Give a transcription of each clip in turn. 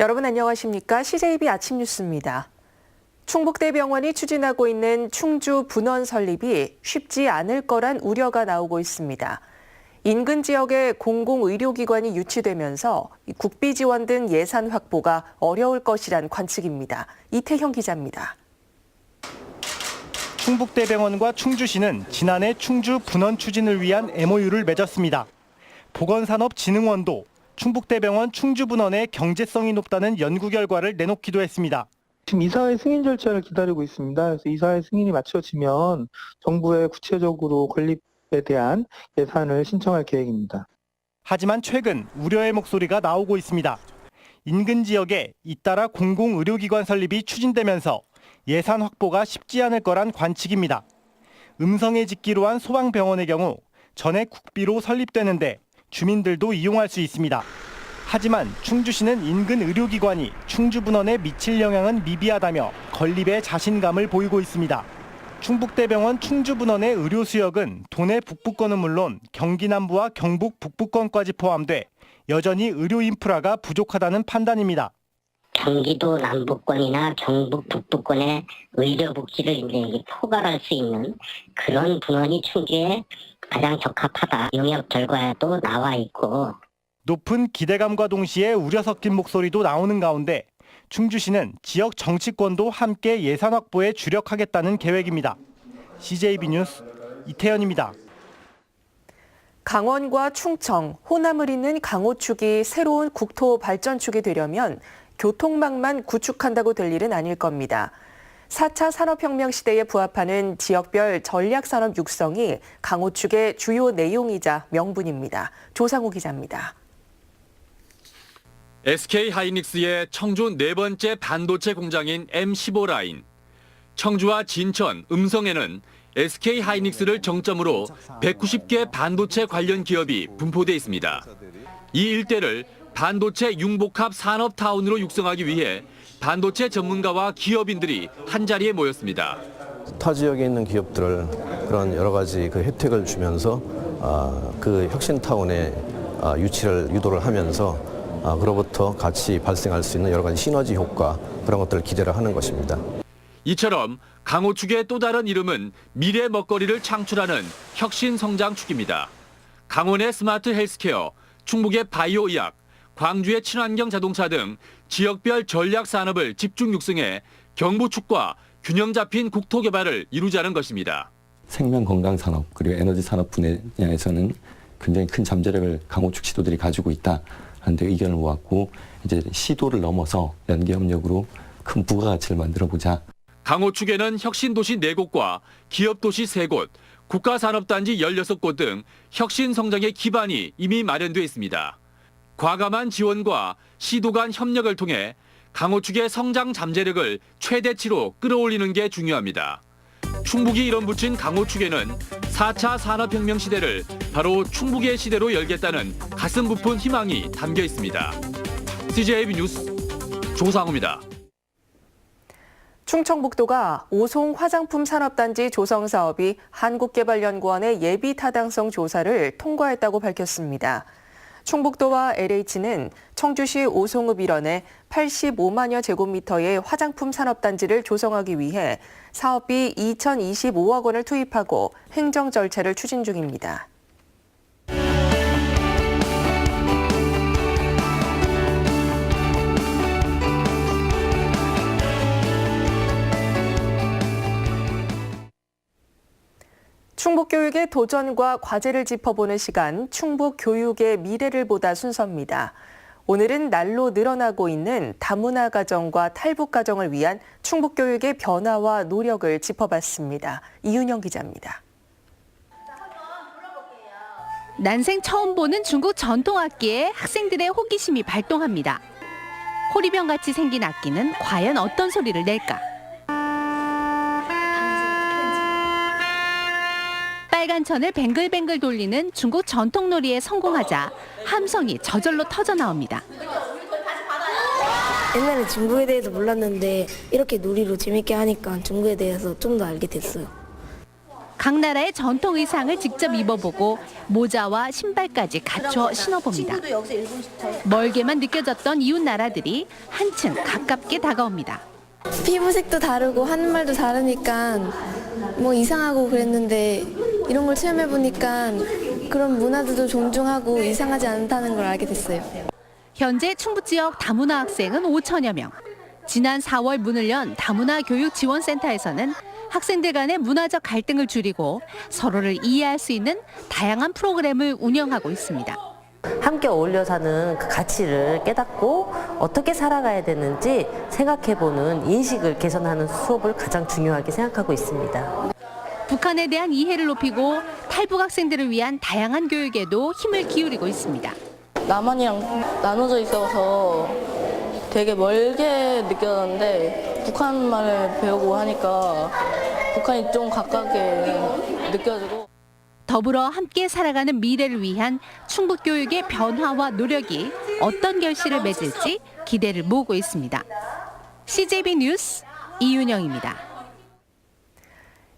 여러분 안녕하십니까? CJB 아침 뉴스입니다. 충북대병원이 추진하고 있는 충주 분원 설립이 쉽지 않을 거란 우려가 나오고 있습니다. 인근 지역에 공공의료기관이 유치되면서 국비 지원 등 예산 확보가 어려울 것이란 관측입니다. 이태형 기자입니다. 충북대병원과 충주시는 지난해 충주 분원 추진을 위한 MOU를 맺었습니다. 보건산업진흥원도 충북대병원 충주분원의 경제성이 높다는 연구 결과를 내놓기도 했습니다. 지금 이사회 승인 절차를 기다리고 있습니다. 그래서 이사회 승인이 맞춰지면 정부에 구체적으로 건립에 대한 예산을 신청할 계획입니다. 하지만 최근 우려의 목소리가 나오고 있습니다. 인근 지역에 잇따라 공공의료기관 설립이 추진되면서 예산 확보가 쉽지 않을 거란 관측입니다. 음성에 짓기로 한 소방병원의 경우 전액 국비로 설립되는데 주민들도 이용할 수 있습니다. 하지만 충주시는 인근 의료기관이 충주분원에 미칠 영향은 미비하다며 건립에 자신감을 보이고 있습니다. 충북대병원 충주분원의 의료 수역은 도내 북부권은 물론 경기 남부와 경북 북부권까지 포함돼 여전히 의료 인프라가 부족하다는 판단입니다. 경기도 남부권이나 경북 북부권의 의료복지를 이제 포괄할 수 있는 그런 분원이 충주에 가장 적합하다. 용역 결과에도 나와 있고. 높은 기대감과 동시에 우려 섞인 목소리도 나오는 가운데 충주시는 지역 정치권도 함께 예산 확보에 주력하겠다는 계획입니다. CJB 뉴스 이태현입니다. 강원과 충청, 호남을 잇는 강호축이 새로운 국토 발전축이 되려면 교통망만 구축한다고 될 일은 아닐 겁니다. 4차 산업혁명 시대에 부합하는 지역별 전략산업 육성이 강호축의 주요 내용이자 명분입니다. 조상우 기자입니다. SK하이닉스의 청주 네 번째 반도체 공장인 M15 라인. 청주와 진천, 음성에는 SK하이닉스를 정점으로 190개 반도체 관련 기업이 분포돼 있습니다. 이 일대를 반도체 융복합 산업타운으로 육성하기 위해 반도체 전문가와 기업인들이 한자리에 모였습니다. 타 지역에 있는 기업들을 그런 여러 가지 그 혜택을 주면서 그 혁신타운의 유치를 유도를 하면서 그로부터 같이 발생할 수 있는 여러 가지 시너지 효과 그런 것들을 기대를 하는 것입니다. 이처럼 강호축의 또 다른 이름은 미래 먹거리를 창출하는 혁신성장축입니다. 강원의 스마트 헬스케어, 충북의 바이오 의학, 광주의 친환경 자동차 등 지역별 전략 산업을 집중 육성해 경부축과 균형 잡힌 국토 개발을 이루자는 것입니다. 생명 건강 산업 그리고 에너지 산업 분야에서는 굉장히 큰 잠재력을 강호축 시도들이 가지고 있다라는 데 의견을 모았고 이제 시도를 넘어서 연계 협력으로 큰 부가가치를 만들어 보자. 강호축에는 혁신도시 4곳과 기업도시 3곳, 국가산업단지 16곳 등 혁신 성장의 기반이 이미 마련돼 있습니다. 과감한 지원과 시도 간 협력을 통해 강호축의 성장 잠재력을 최대치로 끌어올리는 게 중요합니다. 충북이 이름 붙인 강호축에는 4차 산업혁명 시대를 바로 충북의 시대로 열겠다는 가슴 부푼 희망이 담겨 있습니다. CJB 뉴스 조상우입니다. 충청북도가 오송 화장품 산업단지 조성 사업이 한국개발연구원의 예비 타당성 조사를 통과했다고 밝혔습니다. 충북도와 LH는 청주시 오송읍 일원에 85만여 제곱미터의 화장품 산업단지를 조성하기 위해 사업비 2,025억 원을 투입하고 행정 절차를 추진 중입니다. 충북교육의 도전과 과제를 짚어보는 시간, 충북교육의 미래를 보다 순서입니다. 오늘은 날로 늘어나고 있는 다문화 가정과 탈북 가정을 위한 충북교육의 변화와 노력을 짚어봤습니다. 이윤영 기자입니다. 난생 처음 보는 중국 전통악기에 학생들의 호기심이 발동합니다. 호리병같이 생긴 악기는 과연 어떤 소리를 낼까? 빨간 천을 뱅글뱅글 돌리는 중국 전통놀이에 성공하자 함성이 저절로 터져 나옵니다. 옛날에 중국에 대해서 몰랐는데 이렇게 놀이로 재밌게 하니까 중국에 대해서 좀 더 알게 됐어요. 각 나라의 전통 의상을 직접 입어보고 모자와 신발까지 갖춰 신어봅니다. 멀게만 느껴졌던 이웃 나라들이 한층 가깝게 다가옵니다. 피부색도 다르고 하는 말도 다르니까 뭐 이상하고 그랬는데 이런 걸 체험해보니까 그런 문화들도 존중하고 이상하지 않다는 걸 알게 됐어요. 현재 충북 지역 다문화 학생은 5천여 명. 지난 4월 문을 연 다문화 교육지원센터에서는 학생들 간의 문화적 갈등을 줄이고 서로를 이해할 수 있는 다양한 프로그램을 운영하고 있습니다. 함께 어울려 사는 그 가치를 깨닫고 어떻게 살아가야 되는지 생각해보는 인식을 개선하는 수업을 가장 중요하게 생각하고 있습니다. 북한에 대한 이해를 높이고 탈북 학생들을 위한 다양한 교육에도 힘을 기울이고 있습니다. 남한이랑 나눠져 있어서 되게 멀게 느껴졌는데 북한 말을 배우고 하니까 북한이 좀 가깝게 느껴지고 더불어 함께 살아가는 미래를 위한 충북 교육의 변화와 노력이 어떤 결실을 맺을지 기대를 모으고 있습니다. CJB 뉴스 이윤영입니다.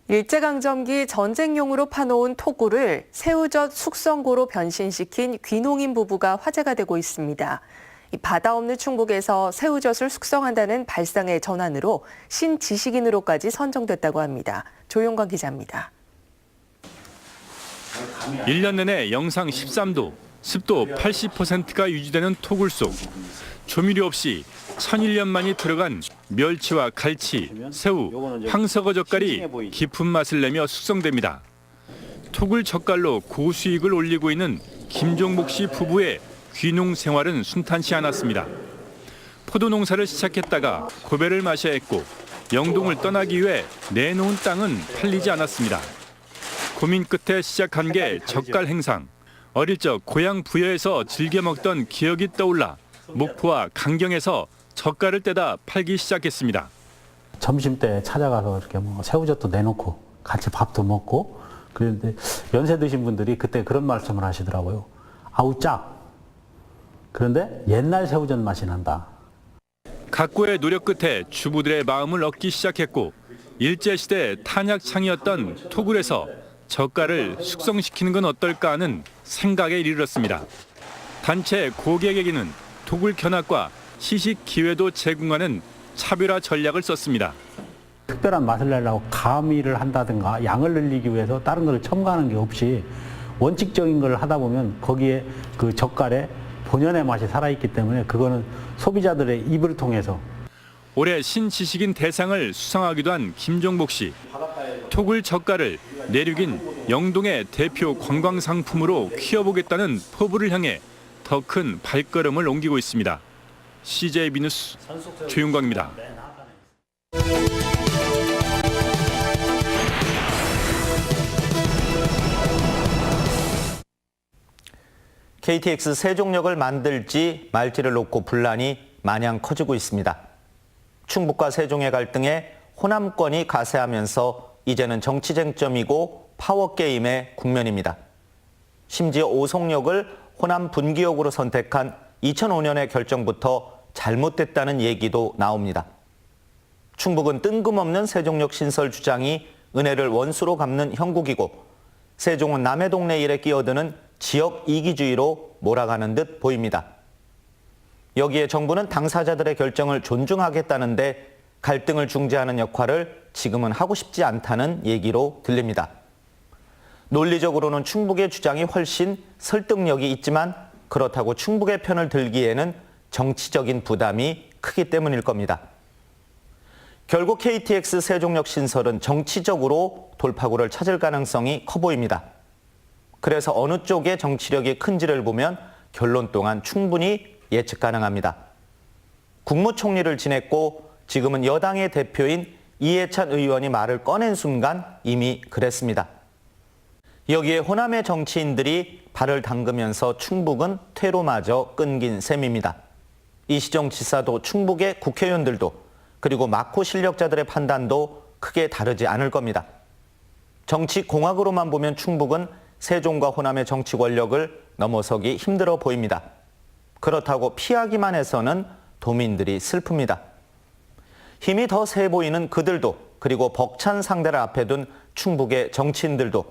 일제강점기 전쟁용으로 파놓은 토구를 새우젓 숙성고로 변신시킨 귀농인 부부가 화제가 되고 있습니다. 바다 없는 충북에서 새우젓을 숙성한다는 발상의 전환으로 신지식인으로까지 선정됐다고 합니다. 조용관 기자입니다. 1년 내내 영상 13도, 습도 80%가 유지되는 토굴 속 조미료 없이 1001년만이 들어간 멸치와 갈치, 새우, 황석어 젓갈이 깊은 맛을 내며 숙성됩니다. 토굴 젓갈로 고수익을 올리고 있는 김종복 씨 부부의 귀농 생활은 순탄치 않았습니다. 포도 농사를 시작했다가 고배를 마셔야 했고 영동을 떠나기 위해 내놓은 땅은 팔리지 않았습니다. 고민 끝에 시작한 게 젓갈 행상. 어릴 적 고향 부여에서 즐겨 먹던 기억이 떠올라 목포와 강경에서 젓갈을 떼다 팔기 시작했습니다. 점심 때 찾아가서 이렇게 뭐 새우젓도 내놓고 같이 밥도 먹고 그런데 연세 드신 분들이 그때 그런 말씀을 하시더라고요. 아우 짝. 그런데 옛날 새우젓 맛이 난다. 각고의 노력 끝에 주부들의 마음을 얻기 시작했고 일제시대 탄약창이었던 토굴에서 젓갈을 숙성시키는 건 어떨까 하는 생각에 이르렀습니다. 단체 고객에게는 토굴 견학과 시식 기회도 제공하는 차별화 전략을 썼습니다. 특별한 맛을 내려고 가미를 한다든가 양을 늘리기 위해서 다른 걸 첨가하는 게 없이 원칙적인 걸 하다 보면 거기에 그 젓갈에 본연의 맛이 살아있기 때문에 그거는 소비자들의 입을 통해서 올해 신지식인 대상을 수상하기도 한 김종복 씨. 토굴 젓갈을 내륙인 영동의 대표 관광 상품으로 키워보겠다는 포부를 향해 더 큰 발걸음을 옮기고 있습니다. CJB 뉴스 조윤광입니다. KTX 세종역을 만들지 말지를 놓고 분란이 마냥 커지고 있습니다. 충북과 세종의 갈등에 호남권이 가세하면서 이제는 정치 쟁점이고 파워게임의 국면입니다. 심지어 오송역을 호남 분기역으로 선택한 2005년의 결정부터 잘못됐다는 얘기도 나옵니다. 충북은 뜬금없는 세종역 신설 주장이 은혜를 원수로 갚는 형국이고 세종은 남의 동네 일에 끼어드는 지역 이기주의로 몰아가는 듯 보입니다. 여기에 정부는 당사자들의 결정을 존중하겠다는데 갈등을 중재하는 역할을 지금은 하고 싶지 않다는 얘기로 들립니다. 논리적으로는 충북의 주장이 훨씬 설득력이 있지만 그렇다고 충북의 편을 들기에는 정치적인 부담이 크기 때문일 겁니다. 결국 KTX 세종역 신설은 정치적으로 돌파구를 찾을 가능성이 커 보입니다. 그래서 어느 쪽의 정치력이 큰지를 보면 결론 또한 충분히 예측 가능합니다. 국무총리를 지냈고 지금은 여당의 대표인 이해찬 의원이 말을 꺼낸 순간 이미 그랬습니다. 여기에 호남의 정치인들이 발을 담그면서 충북은 퇴로마저 끊긴 셈입니다. 이시정 지사도 충북의 국회의원들도 그리고 막후 실력자들의 판단도 크게 다르지 않을 겁니다. 정치 공학으로만 보면 충북은 세종과 호남의 정치 권력을 넘어서기 힘들어 보입니다. 그렇다고 피하기만 해서는 도민들이 슬픕니다. 힘이 더 세 보이는 그들도 그리고 벅찬 상대를 앞에 둔 충북의 정치인들도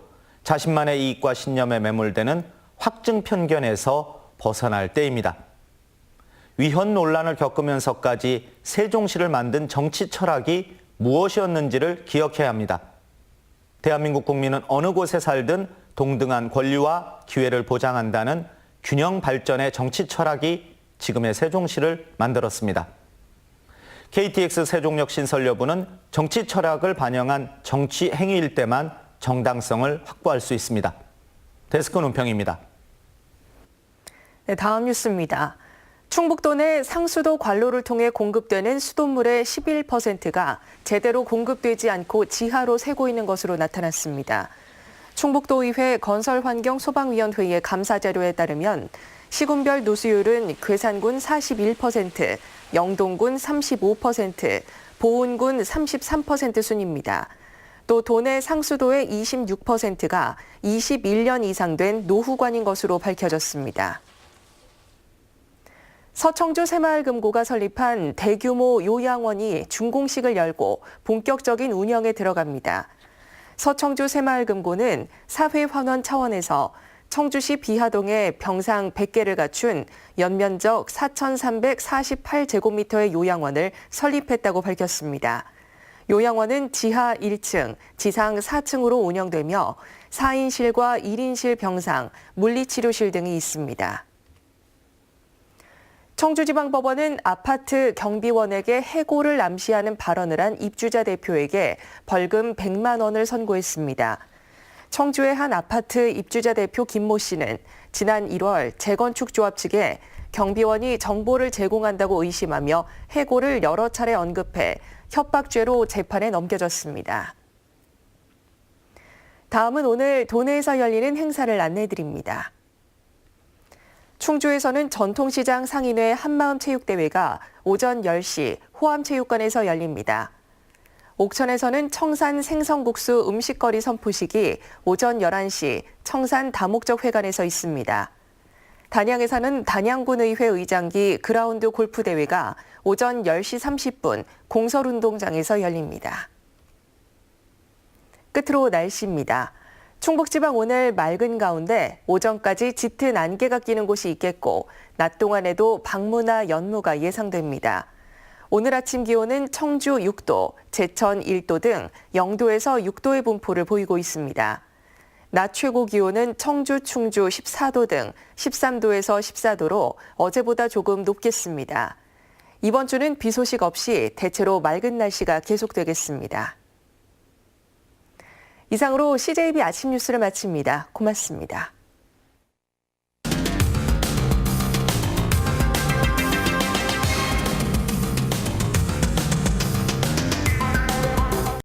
자신만의 이익과 신념에 매몰되는 확증 편견에서 벗어날 때입니다. 위헌 논란을 겪으면서까지 세종시를 만든 정치 철학이 무엇이었는지를 기억해야 합니다. 대한민국 국민은 어느 곳에 살든 동등한 권리와 기회를 보장한다는 균형 발전의 정치 철학이 지금의 세종시를 만들었습니다. KTX 세종역 신설여부는 정치 철학을 반영한 정치 행위일 때만 정당성을 확보할 수 있습니다. 데스크 논평입니다. 네, 다음 뉴스입니다. 충북도 내 상수도 관로를 통해 공급되는 수돗물의 11%가 제대로 공급되지 않고 지하로 새고 있는 것으로 나타났습니다. 충북도의회 건설환경소방위원회의 감사자료에 따르면 시군별 누수율은 괴산군 41%, 영동군 35%, 보은군 33% 순입니다. 또 도내 상수도의 26%가 21년 이상 된 노후관인 것으로 밝혀졌습니다. 서청주 새마을금고가 설립한 대규모 요양원이 준공식을 열고 본격적인 운영에 들어갑니다. 서청주 새마을금고는 사회환원 차원에서 청주시 비하동에 병상 100개를 갖춘 연면적 4,348제곱미터의 요양원을 설립했다고 밝혔습니다. 요양원은 지하 1층, 지상 4층으로 운영되며 4인실과 1인실 병상, 물리치료실 등이 있습니다. 청주지방법원은 아파트 경비원에게 해고를 암시하는 발언을 한 입주자 대표에게 벌금 100만 원을 선고했습니다. 청주의 한 아파트 입주자 대표 김모 씨는 지난 1월 재건축 조합 측에 경비원이 정보를 제공한다고 의심하며 해고를 여러 차례 언급해 협박죄로 재판에 넘겨졌습니다. 다음은 오늘 도내에서 열리는 행사를 안내드립니다. 충주에서는 전통시장 상인회 한마음체육대회가 오전 10시 호암체육관에서 열립니다. 옥천에서는 청산 생선국수 음식거리 선포식이 오전 11시 청산 다목적회관에서 있습니다. 단양에서는 단양군의회 의장기 그라운드 골프대회가 오전 10시 30분 공설운동장에서 열립니다. 끝으로 날씨입니다. 충북지방 오늘 맑은 가운데 오전까지 짙은 안개가 끼는 곳이 있겠고 낮 동안에도 방무나 연무가 예상됩니다. 오늘 아침 기온은 청주 6도, 제천 1도 등 0도에서 6도의 분포를 보이고 있습니다. 낮 최고 기온은 청주, 충주 14도 등 13도에서 14도로 어제보다 조금 높겠습니다. 이번 주는 비 소식 없이 대체로 맑은 날씨가 계속되겠습니다. 이상으로 CJB 아침 뉴스를 마칩니다. 고맙습니다.